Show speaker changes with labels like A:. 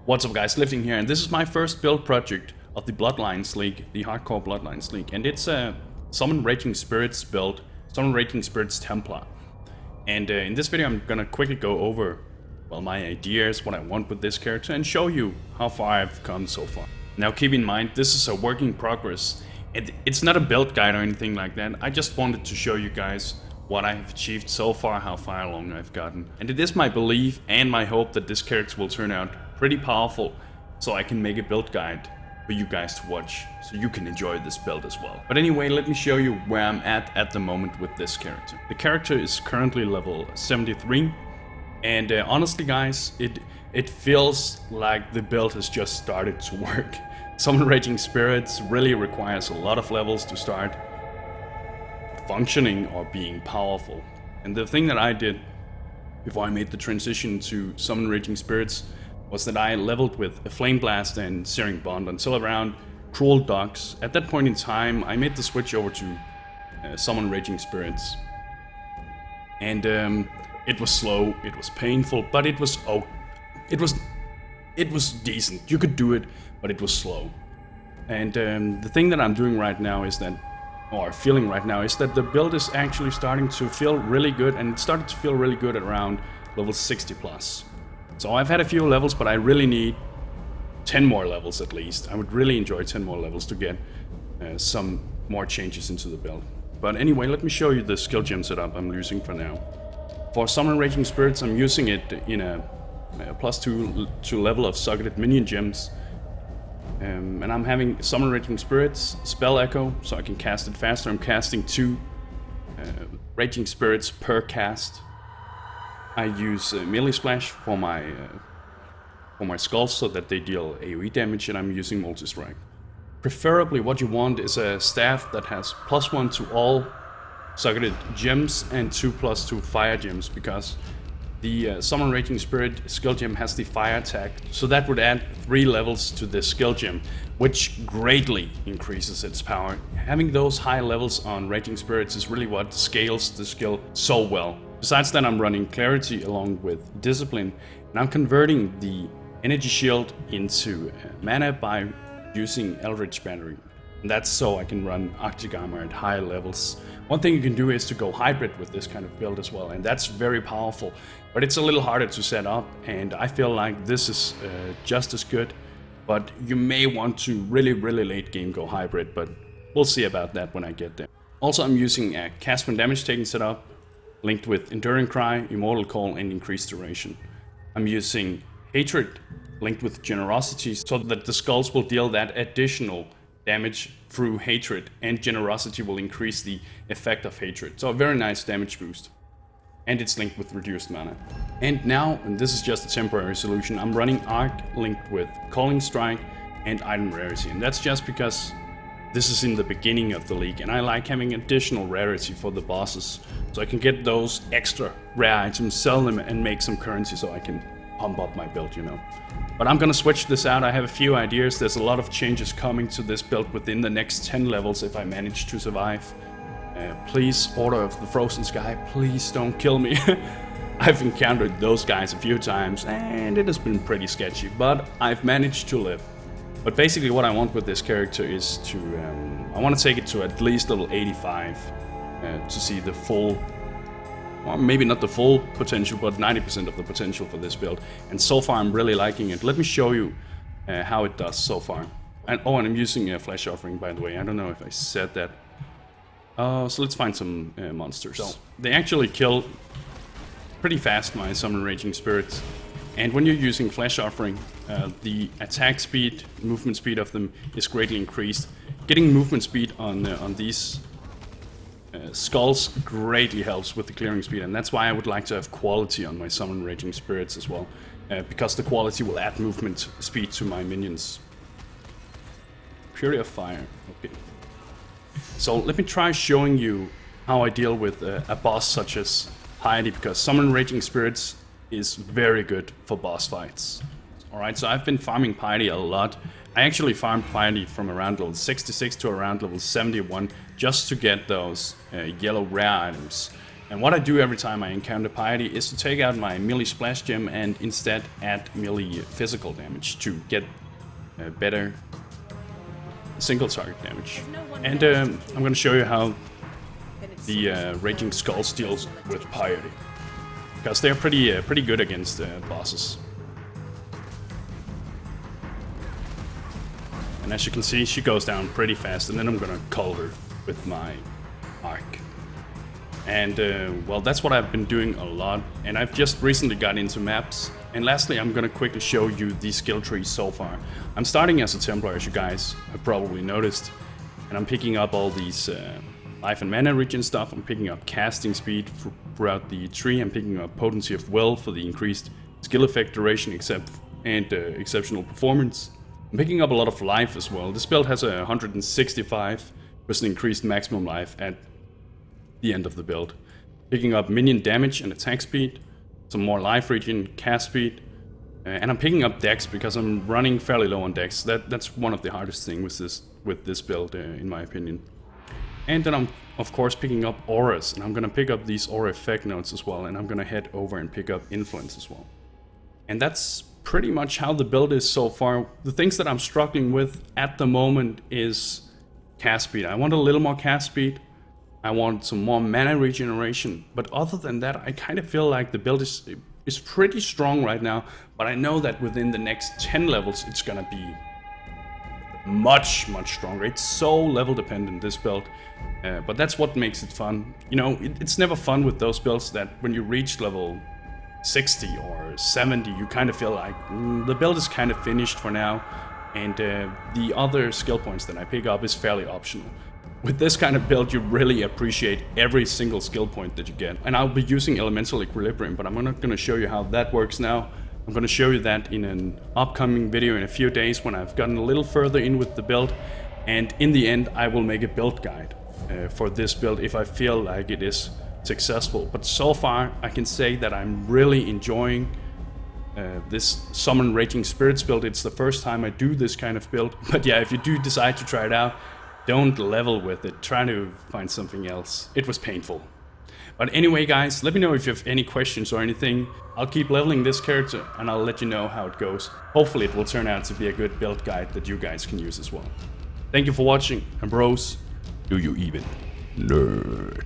A: What's up guys, Lifting here, and this is my first build project of the Bloodlines League, the Hardcore Bloodlines League, and it's a Summon Raging Spirits build, Summon Raging Spirits Templar. And in this video I'm gonna quickly go over, well, my ideas, what I want with this character, and show you how far I've come so far. Now keep in mind, this is a work in progress, and it's not a build guide or anything like that. I just wanted to show you guys what I have achieved so far, how far along I've gotten. And it is my belief and my hope that this character will turn out pretty powerful, so I can make a build guide for you guys to watch, so you can enjoy this build as well. But anyway, let me show you where I'm at the moment with this character. The character is currently level 73, and honestly guys, it feels like the build has just started to work. Summon Raging Spirits really requires a lot of levels to start functioning or being powerful. And the thing that I did before I made the transition to Summon Raging Spirits was that I leveled with a Flame Blast and Searing Bond until around Cruel Dogs. At that point in time, I made the switch over to Summon Raging Spirits. And it was slow, it was painful, but it was decent. You could do it, but it was slow. And the thing that I'm doing right now is that, or feeling right now, is that the build is actually starting to feel really good, and it started to feel really good at around level 60 plus. So I've had a few levels, but I really need 10 more levels at least. I would really enjoy 10 more levels to get some more changes into the build. But anyway, let me show you the skill gem setup I'm using for now. For Summon Raging Spirits, I'm using it in a +2 level of socketed minion gems. And I'm having Summon Raging Spirits, Spell Echo, so I can cast it faster. I'm casting 2 Raging Spirits per cast. I use Melee Splash for my skulls so that they deal AoE damage, and I'm using Multi-Strike. Preferably what you want is a staff that has +1 to all socketed gems and 2+2 fire gems, because the Summon Raging Spirit skill gem has the fire attack, so that would add 3 levels to this skill gem, which greatly increases its power. Having those high levels on Raging Spirits is really what scales the skill so well. Besides that, I'm running Clarity along with Discipline, and I'm converting the Energy Shield into mana by using Eldritch Battery. And that's so I can run Arctic Armor at high levels. One thing you can do is to go hybrid with this kind of build as well, and that's very powerful. But it's a little harder to set up, and I feel like this is just as good. But you may want to really late game go hybrid, but we'll see about that when I get there. Also, I'm using a cast when damage taken setup, linked with Enduring Cry, Immortal Call, and Increased Duration. I'm using Hatred, linked with Generosity, so that the skulls will deal that additional damage through Hatred, and Generosity will increase the effect of Hatred. So a very nice damage boost. And it's linked with reduced mana. And now, and this is just a temporary solution, I'm running Arc linked with Calling Strike and Item Rarity. And that's just because this is in the beginning of the league, and I like having additional rarity for the bosses, so I can get those extra rare items, sell them, and make some currency so I can pump up my build, you know. But I'm gonna switch this out. I have a few ideas. There's a lot of changes coming to this build within the next 10 levels if I manage to survive. Please, Order of the Frozen Sky, please don't kill me. I've encountered those guys a few times, and it has been pretty sketchy, but I've managed to live. But basically what I want with this character is to, I want to take it to at least level 85 to see the full, or maybe not the full potential, but 90% of the potential for this build. And so far I'm really liking it. Let me show you how it does so far. And I'm using a Flesh Offering, by the way. I don't know if I said that. So let's find some monsters. So they actually kill pretty fast, my Summon Raging Spirits. And when you're using Flesh Offering, the attack speed, movement speed of them is greatly increased. Getting movement speed on these skulls greatly helps with the clearing speed, and that's why I would like to have quality on my Summon Raging Spirits as well, because the quality will add movement speed to my minions. Fury of Fire, okay. So let me try showing you how I deal with a boss such as Piety, because Summon Raging Spirits is very good for boss fights. Alright, so I've been farming Piety a lot. I actually farmed Piety from around level 66 to around level 71 just to get those yellow rare items. And what I do every time I encounter piety is to take out my melee splash gem and instead add melee physical damage to get better single target damage. And I'm going to show you how the Raging Skulls deals with piety, because they're pretty good against bosses. And as you can see, she goes down pretty fast, and then I'm gonna cull her with my arc. And well, that's what I've been doing a lot, and I've just recently got into maps. And lastly, I'm gonna quickly show you the skill trees so far. I'm starting as a Templar, as you guys have probably noticed, and I'm picking up all these life and mana regen stuff. I'm picking up casting speed throughout the tree. I'm picking up potency of will for the increased skill effect duration and exceptional performance. I'm picking up a lot of life as well. This build has a 165% increased maximum life at the end of the build. Picking up minion damage and attack speed, some more life regen, cast speed, and I'm picking up dex because I'm running fairly low on dex. That's one of the hardest things with this build, in my opinion. And then I'm of course picking up auras, and I'm gonna pick up these aura effect notes as well, and I'm gonna head over and pick up influence as well. And that's pretty much how the build is so far. The things that I'm struggling with at the moment is cast speed. I want a little more cast speed. I want some more mana regeneration. But other than that, I kind of feel like the build is pretty strong right now. But I know that within the next 10 levels, it's gonna be much stronger. It's so level dependent, this build. But that's what makes it fun. You know, it's never fun with those builds that when you reach level 60 or 70, you kind of feel like the build is kind of finished for now, and the other skill points that I pick up is fairly optional. With this kind of build, you really appreciate every single skill point that you get. And I'll be using Elemental Equilibrium, but I'm not going to show you how that works now. I'm going to show you that in an upcoming video in a few days when I've gotten a little further in with the build. And in the end, I will make a build guide for this build if I feel like it is successful. But so far I can say that I'm really enjoying this Summon Raging Spirits build. It's the first time I do this kind of build, but yeah, if you do decide to try it out, don't level with it, try to find something else. It was painful. But anyway guys, let me know if you have any questions or anything. I'll keep leveling this character and I'll let you know how it goes. Hopefully it will turn out to be a good build guide that you guys can use as well. Thank you for watching, and bros, do you even nerd?